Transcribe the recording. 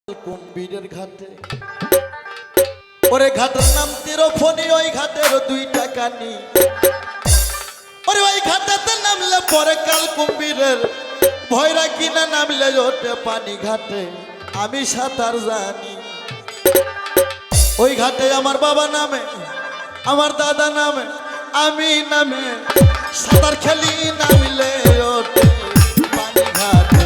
কুম্ভীরের ঘাটে ওরে ঘাটের নাম তিরফনি ওই ঘাটের দুইটা কানি ওরে ওই ঘাটেতে নামলে পরে কাল কুম্ভীরের ভয়রা কিনা নামলে ওঠে পানি ঘাটে আমি সাঁতার জানি ওই ঘাটে আমার বাবা নামে আমার দাদা নামে আমি নামে সাঁতার খেলি নামলে ওঠে পানি ঘাটে